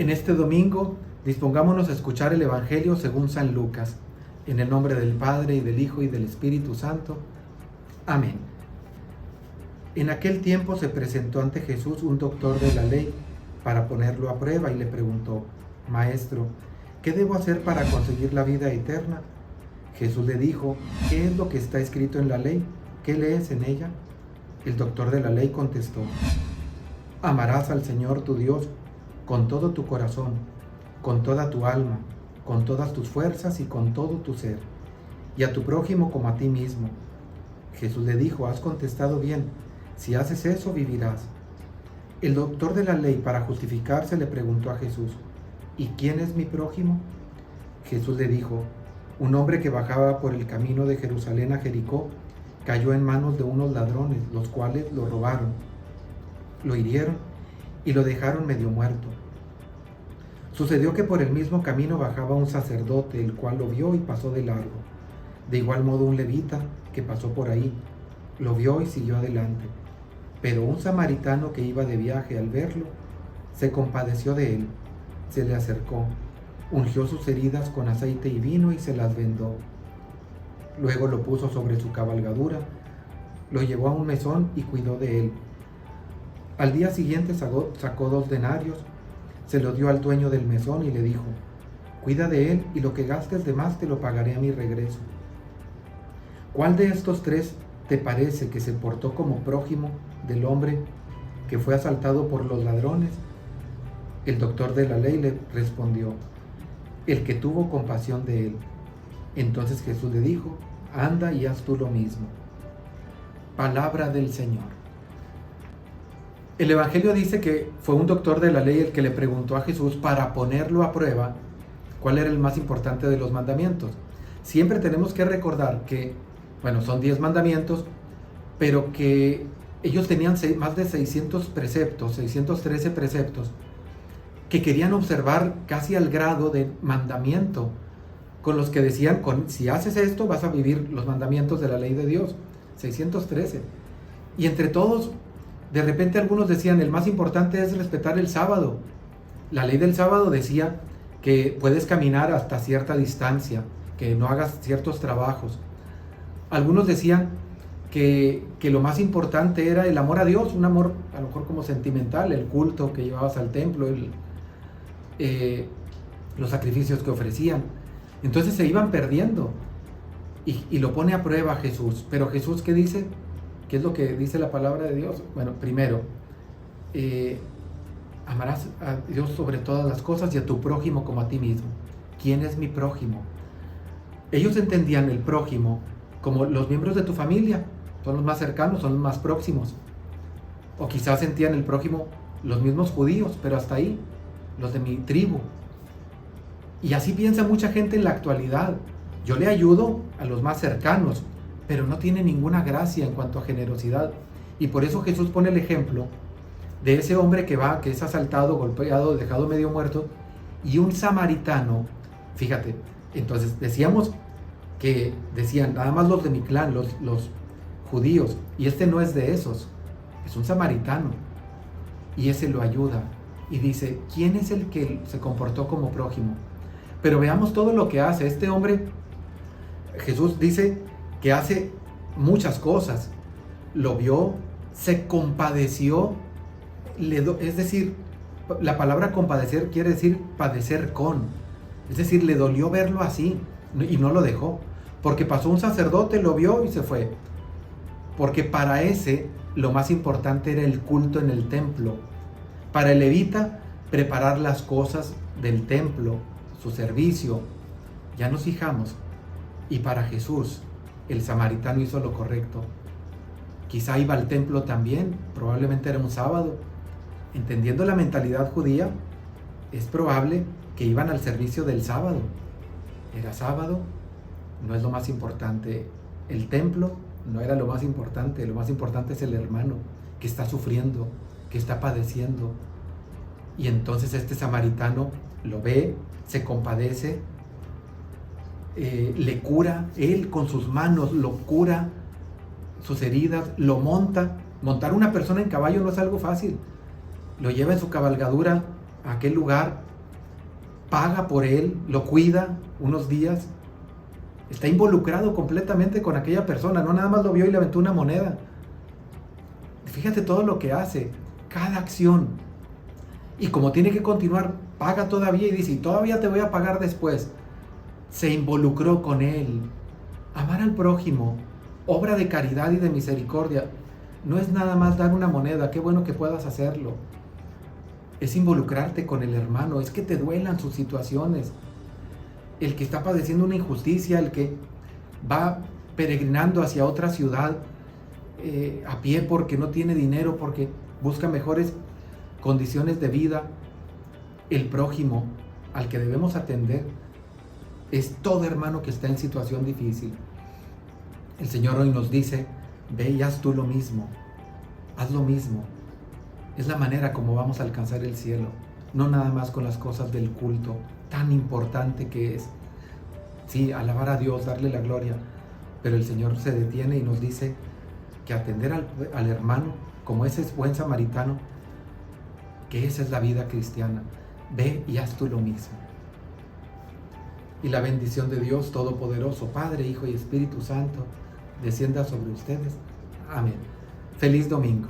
En este domingo, dispongámonos a escuchar el Evangelio según San Lucas, en el nombre del Padre, y del Hijo, y del Espíritu Santo. Amén. En aquel tiempo se presentó ante Jesús un doctor de la ley para ponerlo a prueba y le preguntó: Maestro, ¿qué debo hacer para conseguir la vida eterna? Jesús le dijo: ¿Qué es lo que está escrito en la ley? ¿Qué lees en ella? El doctor de la ley contestó: Amarás al Señor tu Dios con todo tu corazón, con toda tu alma, con todas tus fuerzas y con todo tu ser, y a tu prójimo como a ti mismo. Jesús le dijo: Has contestado bien, si haces eso vivirás. El doctor de la ley, para justificarse, le preguntó a Jesús: ¿Y quién es mi prójimo? Jesús le dijo: Un hombre que bajaba por el camino de Jerusalén a Jericó cayó en manos de unos ladrones, los cuales lo robaron, lo hirieron y lo dejaron medio muerto. Sucedió que por el mismo camino bajaba un sacerdote, el cual lo vio y pasó de largo. De igual modo un levita que pasó por ahí, lo vio y siguió adelante. Pero un samaritano que iba de viaje, al verlo, se compadeció de él, se le acercó, ungió sus heridas con aceite y vino y se las vendó. Luego lo puso sobre su cabalgadura, lo llevó a un mesón y cuidó de él. Al día siguiente sacó 2 denarios, se los dio al dueño del mesón y le dijo: Cuida de él y lo que gastes de más te lo pagaré a mi regreso. ¿Cuál de estos 3 te parece que se portó como prójimo del hombre que fue asaltado por los ladrones? El doctor de la ley le respondió: El que tuvo compasión de él. Entonces Jesús le dijo: Anda y haz tú lo mismo. Palabra del Señor. El Evangelio dice que fue un doctor de la ley el que le preguntó a Jesús para ponerlo a prueba cuál era el más importante de los mandamientos. Siempre tenemos que recordar que, son 10 mandamientos, pero que ellos tenían más de 600 preceptos, 613 preceptos, que querían observar casi al grado de mandamiento, con los que decían: si haces esto vas a vivir los mandamientos de la ley de Dios, 613. Y entre todos, de repente algunos decían: el más importante es respetar el sábado. La ley del sábado decía que puedes caminar hasta cierta distancia, que no hagas ciertos trabajos. Algunos decían que lo más importante era el amor a Dios, un amor a lo mejor como sentimental, el culto que llevabas al templo, los sacrificios que ofrecían. Entonces se iban perdiendo y lo pone a prueba Jesús. Pero Jesús, ¿qué dice? ¿Qué es lo que dice la palabra de Dios? Primero, amarás a Dios sobre todas las cosas y a tu prójimo como a ti mismo. ¿Quién es mi prójimo? Ellos entendían el prójimo como los miembros de tu familia, son los más cercanos, son los más próximos. O quizás sentían el prójimo los mismos judíos, pero hasta ahí, los de mi tribu. Y así piensa mucha gente en la actualidad. Yo le ayudo a los más cercanos, pero no tiene ninguna gracia en cuanto a generosidad. Y por eso Jesús pone el ejemplo de ese hombre que es asaltado, golpeado, dejado medio muerto, y un samaritano. Fíjate, entonces decíamos que decían nada más los de mi clan, los judíos, y este no es de esos, es un samaritano, y ese lo ayuda, y dice: ¿quién es el que se comportó como prójimo? Pero veamos todo lo que hace este hombre. Jesús dice que hace muchas cosas. Lo vio, se compadeció, es decir, la palabra compadecer quiere decir padecer con, es decir, le dolió verlo así y no lo dejó, porque pasó un sacerdote, lo vio y se fue, porque para ese lo más importante era el culto en el templo. Para el levita, preparar las cosas del templo, su servicio. Ya nos fijamos. Y para Jesús, el samaritano hizo lo correcto. Quizá iba al templo también, probablemente era un sábado. Entendiendo la mentalidad judía, es probable que iban al servicio del sábado. Era sábado, no es lo más importante. El templo no era lo más importante es el hermano que está sufriendo, que está padeciendo. Y entonces este samaritano lo ve, se compadece, le cura, él con sus manos lo cura, sus heridas, lo monta. Montar una persona en caballo no es algo fácil. Lo lleva en su cabalgadura a aquel lugar paga por él, lo cuida unos días, está involucrado completamente con aquella persona, no nada más lo vio y le aventó una moneda. Fíjate todo lo que hace, cada acción. Y como tiene que continuar, paga todavía y dice, y todavía te voy a pagar después. Se involucró con él. Amar al prójimo, obra de caridad y de misericordia, no es nada más dar una moneda, qué bueno que puedas hacerlo. Es involucrarte con el hermano, es que te duelan sus situaciones. El que está padeciendo una injusticia, el que va peregrinando hacia otra ciudad a pie porque no tiene dinero, porque busca mejores condiciones de vida. El prójimo al que debemos atender es todo hermano que está en situación difícil. El Señor hoy nos dice, ve y haz tú lo mismo, haz lo mismo. Es la manera como vamos a alcanzar el cielo, no nada más con las cosas del culto, tan importante que es. Sí, alabar a Dios, darle la gloria, pero el Señor se detiene y nos dice que atender al hermano, como ese buen samaritano, que esa es la vida cristiana. Ve y haz tú lo mismo. Y la bendición de Dios Todopoderoso, Padre, Hijo y Espíritu Santo, descienda sobre ustedes. Amén. Feliz domingo.